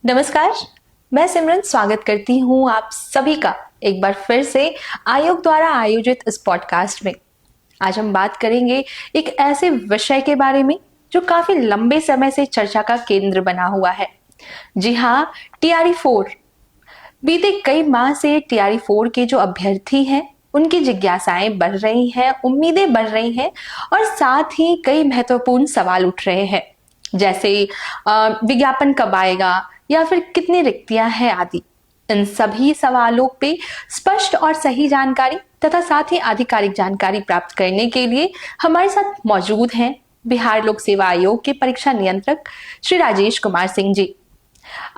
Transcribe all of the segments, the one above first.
नमस्कार। मैं सिमरन स्वागत करती हूँ आप सभी का एक बार फिर से आयोग द्वारा आयोजित इस पॉडकास्ट में। आज हम बात करेंगे एक ऐसे विषय के बारे में जो काफी लंबे समय से चर्चा का केंद्र बना हुआ है। जी हाँ, टीआरई 4। बीते कई माह से टीआरई 4 के जो अभ्यर्थी हैं उनकी जिज्ञासाएं बढ़ रही हैं, उम्मीदें बढ़ रही हैं और साथ ही कई महत्वपूर्ण सवाल उठ रहे हैं, जैसे विज्ञापन कब आएगा या फिर कितनी रिक्तियां हैं आदि। इन सभी सवालों पे स्पष्ट और सही जानकारी तथा साथ ही आधिकारिक जानकारी प्राप्त करने के लिए हमारे साथ मौजूद हैं बिहार लोक सेवा आयोग के परीक्षा नियंत्रक श्री राजेश कुमार सिंह जी।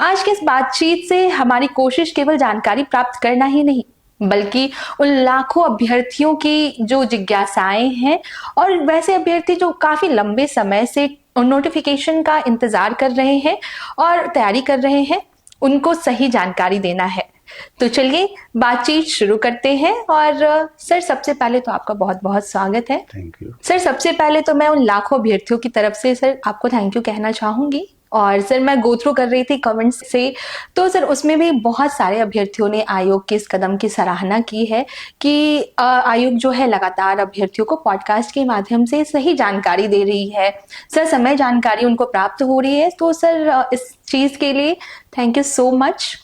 आज की इस बातचीत से हमारी कोशिश केवल जानकारी प्राप्त करना ही नहीं, बल्कि उन लाखों अभ्यर्थियों की जो जिज्ञासाएं हैं और वैसे अभ्यर्थी जो काफी लंबे समय से नोटिफिकेशन का इंतजार कर रहे हैं और तैयारी कर रहे हैं, उनको सही जानकारी देना है। तो चलिए बातचीत शुरू करते हैं। और सर, सबसे पहले तो आपका बहुत बहुत स्वागत है। Thank you sir. सबसे पहले तो मैं उन लाखों अभ्यर्थियों की तरफ से सर आपको थैंक यू कहना चाहूंगी। और सर, मैं गो थ्रू कर रही थी कमेंट्स से, तो सर उसमें भी बहुत सारे अभ्यर्थियों ने आयोग के इस कदम की सराहना की है कि आयोग जो है लगातार अभ्यर्थियों को पॉडकास्ट के माध्यम से सही जानकारी दे रही है, सर समय जानकारी उनको प्राप्त हो रही है। तो सर इस चीज के लिए थैंक यू सो मच।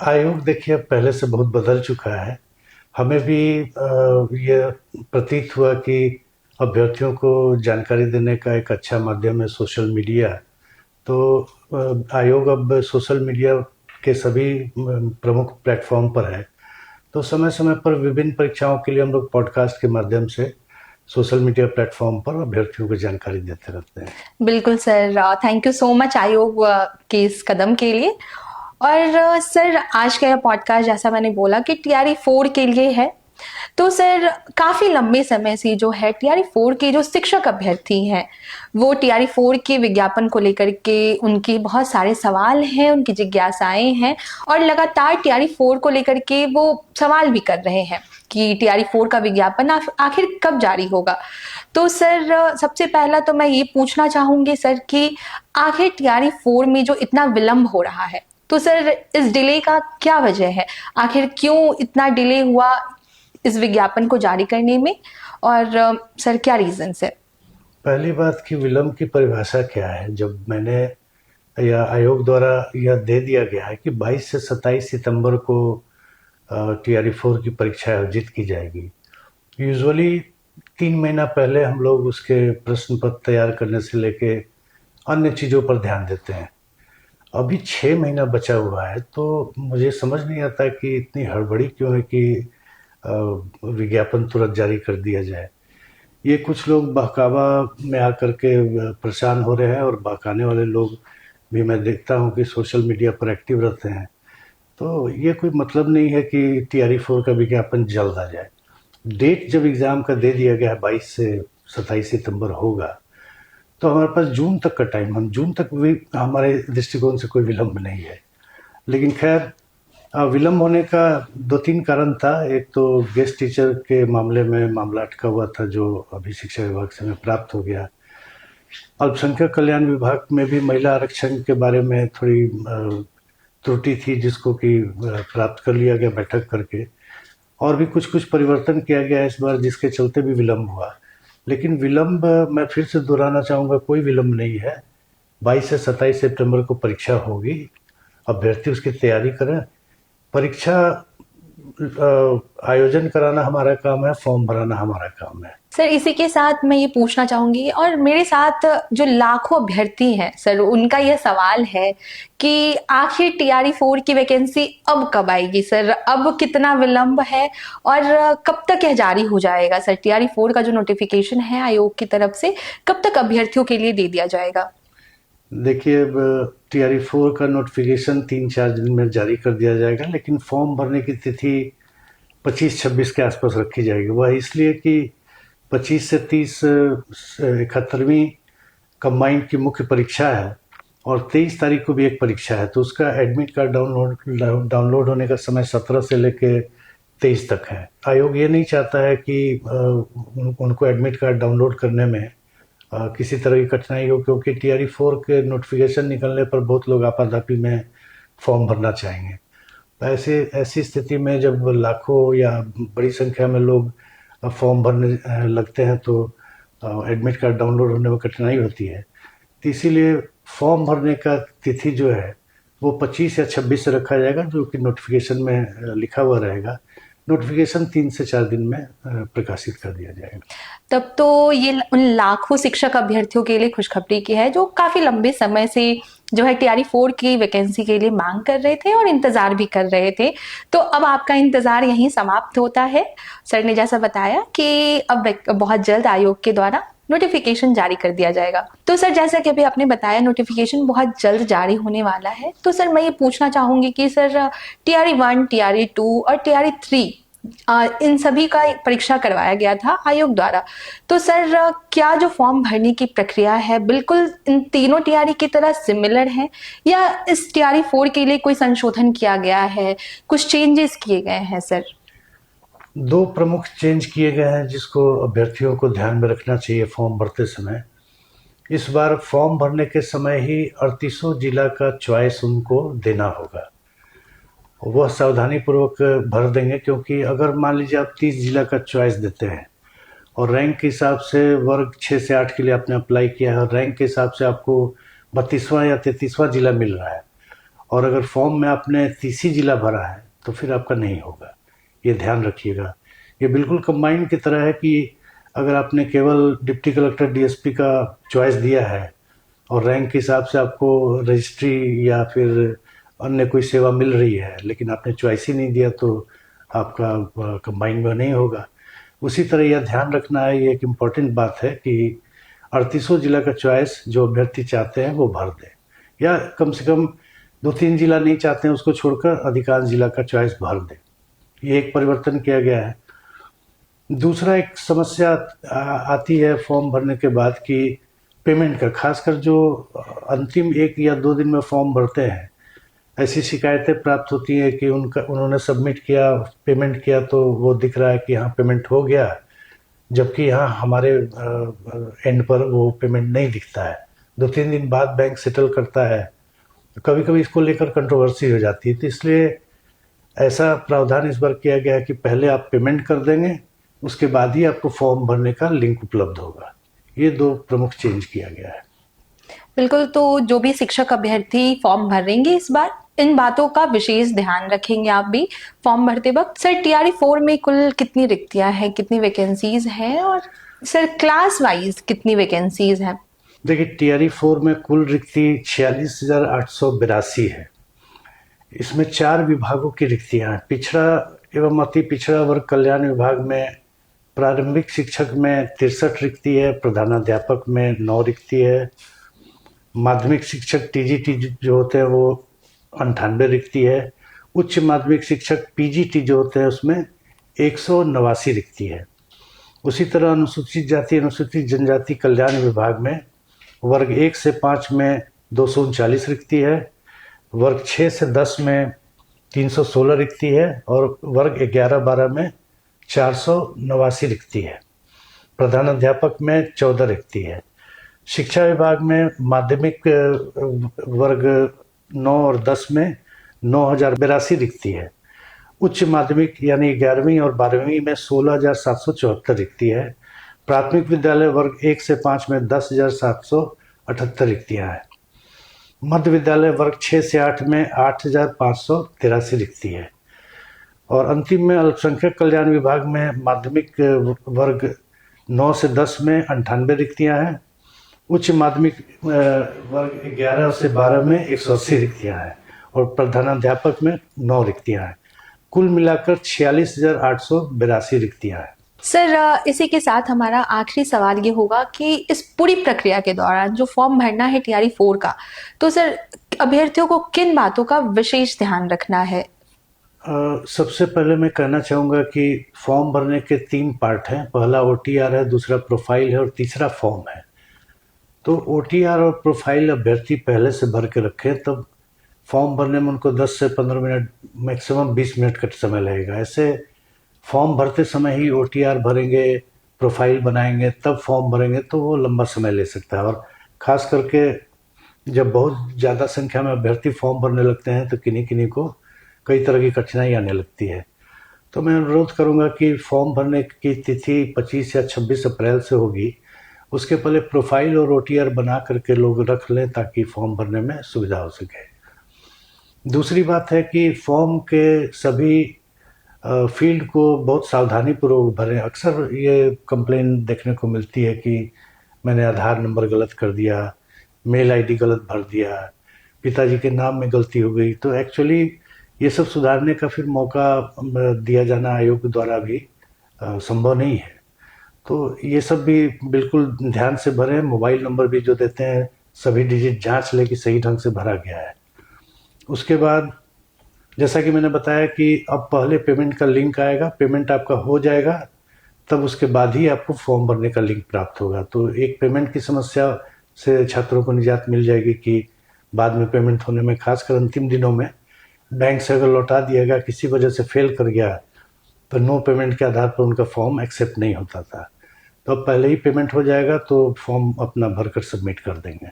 आयोग देखिए अब पहले से बहुत बदल चुका है। हमें भी ये प्रतीत हुआ कि अभ्यर्थियों को जानकारी देने का एक अच्छा माध्यम है सोशल मीडिया। तो आयोग अब सोशल मीडिया के सभी प्रमुख प्लेटफॉर्म पर है। तो समय समय पर विभिन्न परीक्षाओं के लिए हम लोग पॉडकास्ट के माध्यम से सोशल मीडिया प्लेटफॉर्म पर अभ्यर्थियों को जानकारी देते रहते हैं। बिल्कुल sir, thank you so much आयोग के इस कदम के लिए। और सर, आज का यह पॉडकास्ट जैसा मैंने बोला कि टीआरई 4 के लिए है। तो सर काफी लंबे समय से जो है टीआरई 4 के जो शिक्षक अभ्यर्थी हैं वो टीआरई 4 के विज्ञापन को लेकर के उनके बहुत सारे सवाल हैं, उनकी जिज्ञासाएं हैं और लगातार टीआरई 4 को लेकर के वो सवाल भी कर रहे हैं कि टीआरई 4 का विज्ञापन आखिर कब जारी होगा। तो सर सबसे पहला तो मैं ये पूछना चाहूंगी सर कि आखिर टीआरई 4 में जो इतना विलंब हो रहा है, तो सर इस डिले का क्या वजह है? आखिर क्यों इतना डिले हुआ इस विज्ञापन को जारी करने में, और सर क्या रीजंस है? पहली बात की विलंब की परिभाषा क्या है। जब मैंने या आयोग द्वारा यह दे दिया गया है कि 22 से 27 सितंबर को टीआरई 4 की परीक्षा आयोजित की जाएगी। यूजुअली 3 महीना पहले हम लोग उसके प्रश्न पत्र तैयार करने से लेके अन्य चीज़ों पर ध्यान देते हैं। अभी 6 महीना बचा हुआ है, तो मुझे समझ नहीं आता कि इतनी हड़बड़ी क्यों है कि विज्ञापन तुरंत जारी कर दिया जाए। ये कुछ लोग बहकावा में आकर के परेशान हो रहे हैं और बहकाने वाले लोग भी मैं देखता हूँ कि सोशल मीडिया पर एक्टिव रहते हैं। तो ये कोई मतलब नहीं है कि टीआरई 4 का विज्ञापन जल्द आ जाए। डेट जब एग्ज़ाम का दे दिया गया है 22 से 27 सितंबर होगा, तो हमारे पास जून तक का टाइम, हम जून तक भी हमारे दृष्टिकोण से कोई विलंब नहीं है। लेकिन खैर, विलंब होने का 2-3 कारण था। एक तो गेस्ट टीचर के मामले में मामला अटका हुआ था जो अभी शिक्षा विभाग से हमें प्राप्त हो गया। अल्पसंख्यक कल्याण विभाग में भी महिला आरक्षण के बारे में थोड़ी त्रुटि थी जिसको कि प्राप्त कर लिया गया बैठक करके, और भी कुछ कुछ परिवर्तन किया गया इस बार जिसके चलते भी विलंब हुआ। लेकिन विलंब, मैं फिर से दोहराना चाहूँगा, कोई विलंब नहीं है। 22 से 27 सितंबर को परीक्षा होगी, अभ्यर्थी उसकी तैयारी करें। परीक्षा आयोजन कराना हमारा काम है, फॉर्म भराना हमारा काम है। सर इसी के साथ मैं ये पूछना चाहूंगी, और मेरे साथ जो लाखों अभ्यर्थी हैं सर, उनका ये सवाल है कि आखिर टीआरई 4 की वैकेंसी अब कब आएगी सर? अब कितना विलंब है और कब तक यह जारी हो जाएगा सर? टीआरई 4 का जो नोटिफिकेशन है आयोग की तरफ से कब तक अभ्यर्थियों के लिए दे दिया जाएगा? देखिए, अब टीआरई 4 का नोटिफिकेशन 3-4 दिन में जारी कर दिया जाएगा, लेकिन फॉर्म भरने की तिथि 25-26 के आसपास रखी जाएगी। वह इसलिए कि 25 से 30 71वीं कंबाइंड की मुख्य परीक्षा है और 23 तारीख को भी एक परीक्षा है। तो उसका एडमिट कार्ड डाउनलोड होने का समय 17 से लेकर 23 तक है। आयोग ये नहीं चाहता है कि उनको एडमिट कार्ड डाउनलोड करने में किसी तरह की कठिनाई हो, क्योंकि TRE 4 के नोटिफिकेशन निकलने पर बहुत लोग आपाधापी में फॉर्म भरना चाहेंगे। तो ऐसे ऐसी स्थिति में जब लाखों या बड़ी संख्या में लोग फॉर्म भरने लगते हैं तो एडमिट कार्ड डाउनलोड होने में कठिनाई होती है। तो इसीलिए फॉर्म भरने का तिथि जो है वो 25 या 26 से रखा जाएगा, जो कि नोटिफिकेशन में लिखा हुआ रहेगा। नोटिफिकेशन 3 से 4 दिन में प्रकाशित कर दिया जाएगा। तब तो ये उन लाखों शिक्षक अभ्यर्थियों के लिए खुशखबरी की है जो काफी लंबे समय से जो है TRE 4 की वैकेंसी के लिए मांग कर रहे थे और इंतजार भी कर रहे थे। तो अब आपका इंतजार यहीं समाप्त होता है। सर ने जैसा बताया कि अब बहुत जल्द आयोग के द्वारा नोटिफिकेशन जारी कर दिया जाएगा। तो सर जैसा कि अभी आपने बताया नोटिफिकेशन बहुत जल्द जारी होने वाला है, तो सर मैं ये पूछना चाहूंगी कि सर TRE 1, TRE 2 और TRE 3 इन सभी का परीक्षा करवाया गया था आयोग द्वारा। तो सर क्या जो फॉर्म भरने की प्रक्रिया है बिल्कुल इन तीनों TRE की तरह सिमिलर है या इस TRE 4 के लिए कोई संशोधन किया गया है, कुछ चेंजेस किए गए हैं सर? 2 प्रमुख चेंज किए गए हैं जिसको अभ्यर्थियों को ध्यान में रखना चाहिए फॉर्म भरते समय। इस बार फॉर्म भरने के समय ही 38 जिला का चॉइस उनको देना होगा। वह सावधानी पूर्वक भर देंगे, क्योंकि अगर मान लीजिए आप 30 जिला का चॉइस देते हैं और रैंक के हिसाब से वर्ग 6 से 8 के लिए आपने अप्लाई किया है और रैंक के हिसाब से आपको 32वां या 33वां जिला मिल रहा है, और अगर फॉर्म में आपने 30 ही जिला भरा है तो फिर आपका नहीं होगा। ये ध्यान रखिएगा। ये बिल्कुल कंबाइंड की तरह है कि अगर आपने केवल डिप्टी कलेक्टर DSP का चॉइस दिया है और रैंक के हिसाब से आपको रजिस्ट्री या फिर अन्य कोई सेवा मिल रही है, लेकिन आपने चॉइस ही नहीं दिया, तो आपका कंबाइंड में नहीं होगा। उसी तरह यह ध्यान रखना है, ये एक इम्पॉर्टेंट बात है कि 38 जिला का चॉइस जो अभ्यर्थी चाहते हैं वो भर दें, या कम से कम 2-3 जिला नहीं चाहते हैं उसको छोड़कर अधिकांश जिला का चॉइस भर दें। ये एक परिवर्तन किया गया है। दूसरा एक समस्या आती है फॉर्म भरने के बाद कि पेमेंट का, खासकर जो अंतिम 1 या 2 दिन में फॉर्म भरते हैं, ऐसी शिकायतें प्राप्त होती है कि उन्होंने सबमिट किया, पेमेंट किया तो वो दिख रहा है कि हाँ पेमेंट हो गया, जबकि यहाँ हमारे एंड पर वो पेमेंट नहीं दिखता है। 2-3 दिन बाद बैंक सेटल करता है। कभी कभी इसको लेकर कंट्रोवर्सी हो जाती है, तो इसलिए ऐसा प्रावधान इस बार किया गया है कि पहले आप पेमेंट कर देंगे, उसके बाद ही आपको फॉर्म भरने का लिंक उपलब्ध होगा। ये 2 प्रमुख चेंज किया गया है। बिल्कुल, तो जो भी शिक्षक अभ्यर्थी फॉर्म भरेंगे इस बार इन बातों का विशेष ध्यान रखेंगे आप भी फॉर्म भरते वक्त। सर TRE 4 में कुल कितनी रिक्तियां हैं, कितनी वैकेंसीज हैं और सर क्लास वाइज कितनी वैकेंसीज हैं? देखिए, TRE 4 में कुल रिक्ति 46,882 है। इसमें 4 विभागों की रिक्तियां हैं। पिछड़ा एवं अति पिछड़ा वर्ग कल्याण विभाग में प्रारंभिक शिक्षक में 63 रिक्ति है, प्रधानाध्यापक में 9 रिक्ति है, माध्यमिक शिक्षक TGT जो होते हैं वो 98 रिक्ति है, उच्च माध्यमिक शिक्षक PGT जो होते हैं उसमें 189 रिक्ति है। उसी तरह अनुसूचित जाति अनुसूचित जनजाति कल्याण विभाग में वर्ग 1 से 5 में 239 रिक्ति है, वर्ग 6 से 10 में 316 रिक्ति है और वर्ग 11-12 में 489 रिक्ति है। प्रधानाध्यापक में 14 रिक्ति है। शिक्षा विभाग में माध्यमिक वर्ग 9 और 10 में 9,082 रिक्ति है। उच्च माध्यमिक यानी 11वीं और 12वीं में 16,774 रिक्ति है। प्राथमिक विद्यालय वर्ग 1 से 5 में 10,778 रिक्तियाँ हैं। मध्य विद्यालय वर्ग 6 से 8 में 8,583 रिक्ति है। और अंतिम में अल्पसंख्यक कल्याण विभाग में माध्यमिक वर्ग 9 से 10 में 98 रिक्तियाँ हैं। उच्च माध्यमिक वर्ग 11 से 12 में 180 रिक्तियाँ हैं और प्रधानाध्यापक में 9 रिक्तियाँ हैं। कुल मिलाकर 46,882 रिक्तियाँ हैं। सर इसी के साथ हमारा आखिरी सवाल ये होगा कि इस पूरी प्रक्रिया के दौरान जो फॉर्म भरना है TRE 4 का, तो सर अभ्यर्थियों को किन बातों का विशेष ध्यान रखना है? सबसे पहले मैं कहना चाहूँगा कि फॉर्म भरने के 3 पार्ट हैं। पहला OTR है, दूसरा प्रोफाइल है और तीसरा फॉर्म है। तो OTR और प्रोफाइल अभ्यर्थी पहले से भर के रखें, तब फॉर्म भरने में उनको 10 से 15 मिनट, मैक्सिमम 20 मिनट का समय लगेगा। ऐसे फॉर्म भरते समय ही OTR भरेंगे, प्रोफाइल बनाएंगे तब फॉर्म भरेंगे तो वो लंबा समय ले सकता है। और ख़ास करके जब बहुत ज़्यादा संख्या में अभ्यर्थी फॉर्म भरने लगते हैं तो किन्हीं किन्हीं को कई तरह की कठिनाई आने लगती है। तो मैं अनुरोध करूंगा कि फॉर्म भरने की तिथि 25 या 26 अप्रैल से होगी। उसके पहले प्रोफाइल और ओटीआर बना करके लोग रख लें ताकि फॉर्म भरने में सुविधा हो सके। दूसरी बात है कि फॉर्म के सभी फील्ड को बहुत सावधानीपूर्वक भरें। अक्सर ये कंप्लेन देखने को मिलती है कि मैंने आधार नंबर गलत कर दिया, मेल आईडी गलत भर दिया, पिताजी के नाम में गलती हो गई। तो एक्चुअली ये सब सुधारने का फिर मौका दिया जाना आयोग द्वारा भी संभव नहीं है। तो ये सब भी बिल्कुल ध्यान से भरें। मोबाइल नंबर भी जो देते हैं सभी डिजिट जांच लें कि सही ढंग से भरा गया है। उसके बाद जैसा कि मैंने बताया कि अब पहले पेमेंट का लिंक आएगा, पेमेंट आपका हो जाएगा तब उसके बाद ही आपको फॉर्म भरने का लिंक प्राप्त होगा। तो एक पेमेंट की समस्या से छात्रों को निजात मिल जाएगी कि बाद में पेमेंट होने में, खासकर अंतिम दिनों में बैंक से अगर लौटा दिया गया, किसी वजह से फेल कर गया तो नो पेमेंट के आधार पर उनका फॉर्म एक्सेप्ट नहीं होता था। तो अब पहले ही पेमेंट हो जाएगा तो फॉर्म अपना भरकर सबमिट कर देंगे।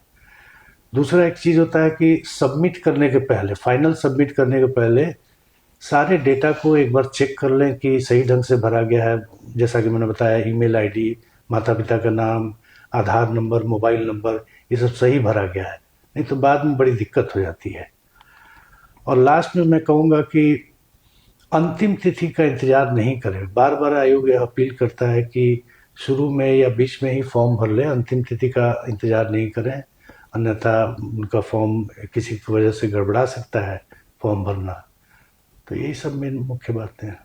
दूसरा एक चीज़ होता है कि सबमिट करने के पहले, फाइनल सबमिट करने के पहले सारे डेटा को एक बार चेक कर लें कि सही ढंग से भरा गया है। जैसा कि मैंने बताया, ईमेल आईडी, माता पिता का नाम, आधार नंबर, मोबाइल नंबर, ये सब सही भरा गया है, नहीं तो बाद में बड़ी दिक्कत हो जाती है। और लास्ट में मैं कहूँगा कि अंतिम तिथि का इंतजार नहीं करें। बार बार आयोग यह अपील करता है कि शुरू में या बीच में ही फॉर्म भर लें, अंतिम तिथि का इंतजार नहीं करें, अन्यथा उनका फॉर्म किसी की वजह से गड़बड़ा सकता है फॉर्म भरना। तो यही सब मेन मुख्य बातें हैं।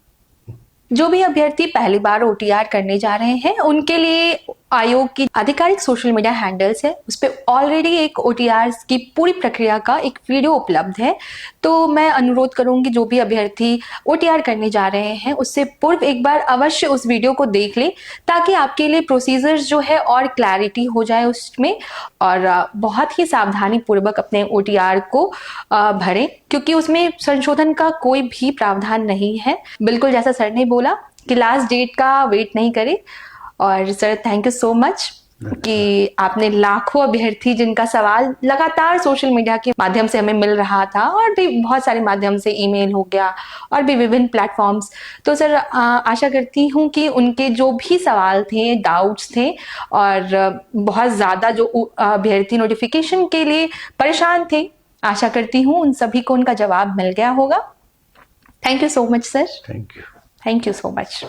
जो भी अभ्यर्थी पहली बार ओटीआर करने जा रहे हैं उनके लिए आयोग की आधिकारिक सोशल मीडिया हैंडल्स है, उस पर ऑलरेडी एक ओटीआर की पूरी प्रक्रिया का एक वीडियो उपलब्ध है। तो मैं अनुरोध करूंगी जो भी अभ्यर्थी ओटीआर करने जा रहे हैं उससे पूर्व एक बार अवश्य उस वीडियो को देख ले ताकि आपके लिए प्रोसीजर्स जो है और क्लैरिटी हो जाए उसमें, और बहुत ही सावधानी पूर्वक अपने ओटीआर को भरें क्योंकि उसमें संशोधन का कोई भी प्रावधान नहीं है। बिल्कुल जैसा सर ने बोला कि लास्ट डेट का वेट नहीं करें। और sir thank you so much कि आपने लाखों अभ्यर्थी जिनका सवाल लगातार सोशल मीडिया के माध्यम से हमें मिल रहा था और भी बहुत सारे माध्यम से, ईमेल हो गया और भी विभिन्न प्लेटफॉर्म्स, तो सर आशा करती हूँ कि उनके जो भी सवाल थे, डाउट्स थे और बहुत ज़्यादा जो अभ्यर्थी नोटिफिकेशन के लिए परेशान थे, आशा करती हूँ उन सभी को उनका जवाब मिल गया होगा। Thank you so much sir. Thank you. Thank you so much.